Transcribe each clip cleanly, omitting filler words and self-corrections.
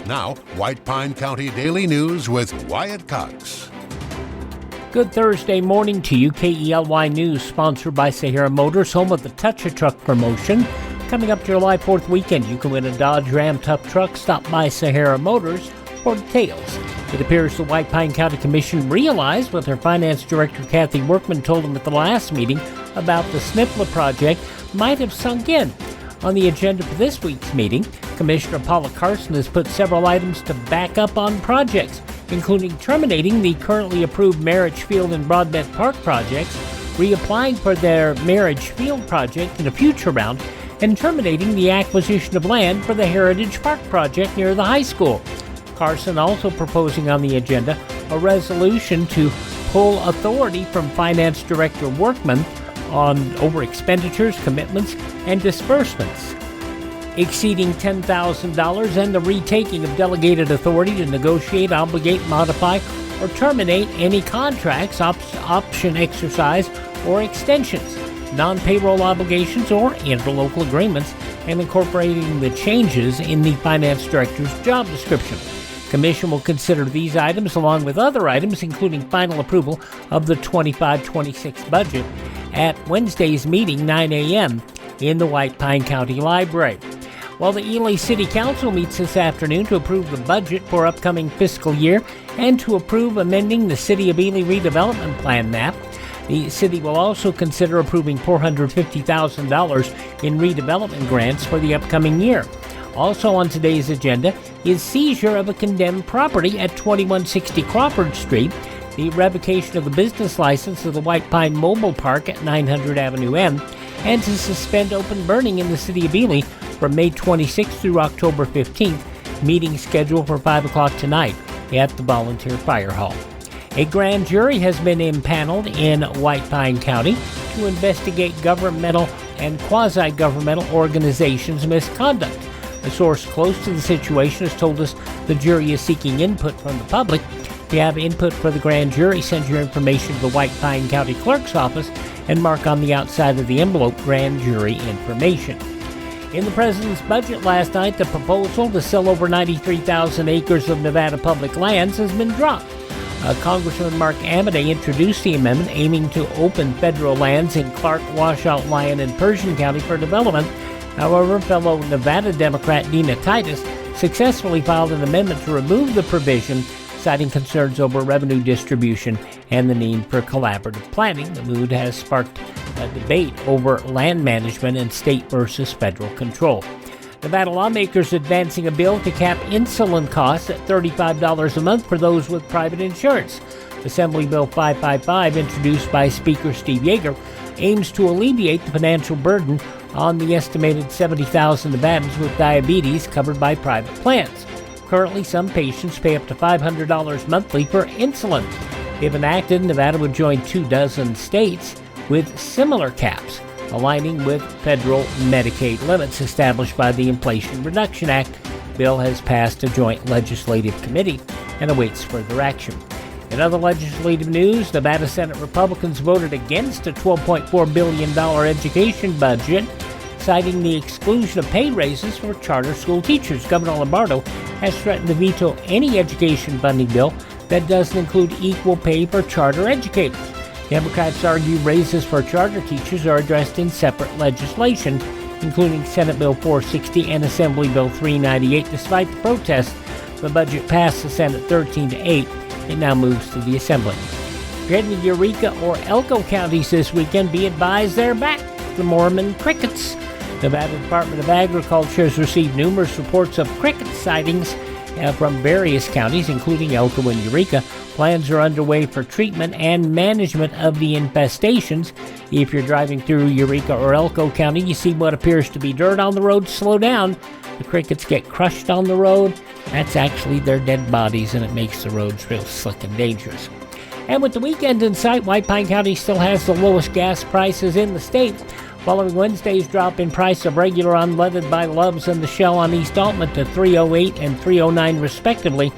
Now, White Pine County Daily News with Wyatt Cox. Good Thursday morning to you. KELY News, sponsored by Sahara Motors, home of the Touch a Truck promotion. Coming up July 4th weekend, you can win a Dodge Ram tough truck. Stop by Sahara Motors for details. It appears the White Pine County Commission realized what their Finance Director Kathy Workman told them at the last meeting about the SNPLMA project might have sunk in. On the agenda for this week's meeting, Commissioner Paula Carson has put several items to back up on projects, including terminating the currently approved Marriage Field and Broadbent Park projects, reapplying for their Marriage Field project in a future round, and terminating the acquisition of land for the Heritage Park project near the high school. Carson also proposing on the agenda a resolution to pull authority from Finance Director Workman over expenditures, commitments, and disbursements exceeding $10,000 and the retaking of delegated authority to negotiate, obligate, modify, or terminate any contracts, option exercise, or extensions, non-payroll obligations, or interlocal agreements, and incorporating the changes in the Finance Director's job description. Commission will consider these items along with other items, including final approval of the 25-26 budget at Wednesday's meeting, 9 a.m. in the White Pine County Library. While the Ely City Council meets this afternoon to approve the budget for upcoming fiscal year and to approve amending the City of Ely redevelopment plan map, the city will also consider approving $450,000 in redevelopment grants for the upcoming year. Also on today's agenda is seizure of a condemned property at 2160 Crawford Street, the revocation of the business license of the White Pine Mobile Park at 900 Avenue M, and to suspend open burning in the City of Ely from May 26th through October 15th, meeting scheduled for 5 o'clock tonight at the Volunteer Fire Hall. A grand jury has been impaneled in White Pine County to investigate governmental and quasi-governmental organizations' misconduct. A source close to the situation has told us the jury is seeking input from the public. If you have input for the grand jury, send your information to the White Pine County Clerk's office and mark on the outside of the envelope Grand Jury Information. In the President's budget last night, the proposal to sell over 93,000 acres of Nevada public lands has been dropped. Congressman Mark Amodei introduced the amendment aiming to open federal lands in Clark, Washout, Lyon, and Pershing County for development. However, fellow Nevada Democrat Dina Titus successfully filed an amendment to remove the provision, citing concerns over revenue distribution and the need for collaborative planning. The move has sparked a debate over land management and state versus federal control. Nevada lawmakers advancing a bill to cap insulin costs at $35 a month for those with private insurance. Assembly Bill 555, introduced by Speaker Steve Yeager, aims to alleviate the financial burden on the estimated 70,000 Nevadans with diabetes covered by private plans. Currently, some patients pay up to $500 monthly for insulin. If enacted, Nevada would join 24 states with similar caps, aligning with federal Medicaid limits established by the Inflation Reduction Act. The bill has passed a joint legislative committee and awaits further action. In other legislative news, Nevada Senate Republicans voted against a $12.4 billion education budget, citing the exclusion of pay raises for charter school teachers. Governor Lombardo has threatened to veto any education funding bill that doesn't include equal pay for charter educators. Democrats argue raises for charter teachers are addressed in separate legislation, including Senate Bill 460 and Assembly Bill 398. Despite the protests, the budget passed the Senate 13-8. It now moves to the Assembly. If you're heading to Eureka or Elko counties this weekend, be advised they're back. The Mormon Crickets. Nevada Department of Agriculture has received numerous reports of cricket sightings from various counties, including Elko and Eureka. Plans are underway for treatment and management of the infestations. If you're driving through Eureka or Elko County, you see what appears to be dirt on the road, slow down. The crickets get crushed on the road. That's actually their dead bodies, and it makes the roads real slick and dangerous. And with the weekend in sight, White Pine County still has the lowest gas prices in the state. Following Wednesday's drop in price of regular unleaded by Love's and the Shell on East Altman to $3.08 and $3.09 respectively,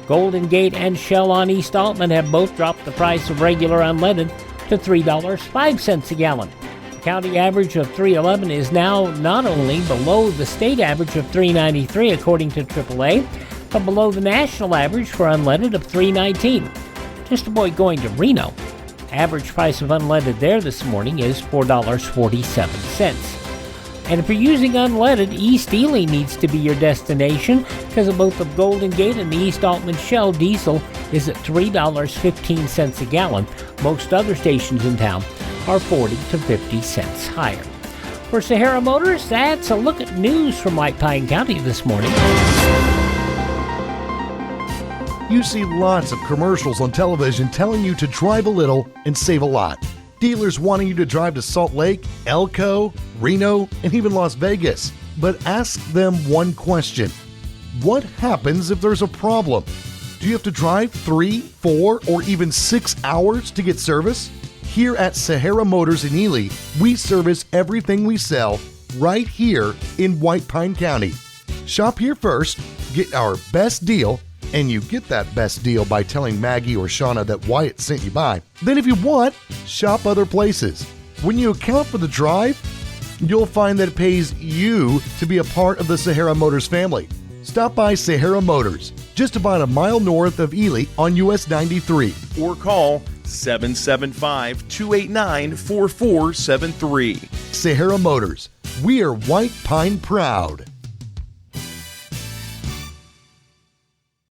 Golden Gate and Shell on East Altman have both dropped the price of regular unleaded to $3.05 a gallon. The county average of $3.11 is now not only below the state average of $3.93 according to AAA, but below the national average for unleaded of $3.19. Just avoid going to Reno. Average price of unleaded there this morning is $4.47. And if you're using unleaded, East Ely needs to be your destination because of both the Golden Gate and the East Altman Shell diesel is at $3.15 a gallon. Most other stations in town are 40 to 50 cents higher. For Sahara Motors, that's a look at news from White Pine County this morning. You see lots of commercials on television telling you to drive a little and save a lot. Dealers wanting you to drive to Salt Lake, Elko, Reno, and even Las Vegas. But ask them one question. What happens if there's a problem? Do you have to drive 3, 4, or even 6 hours to get service? Here at Sahara Motors in Ely, we service everything we sell right here in White Pine County. Shop here first, get our best deal, and you get that best deal by telling Maggie or Shauna that Wyatt sent you by. Then if you want, shop other places. When you account for the drive, you'll find that it pays you to be a part of the Sahara Motors family. Stop by Sahara Motors, just about a mile north of Ely on US 93. Or call 775-289-4473. Sahara Motors, we are White Pine proud.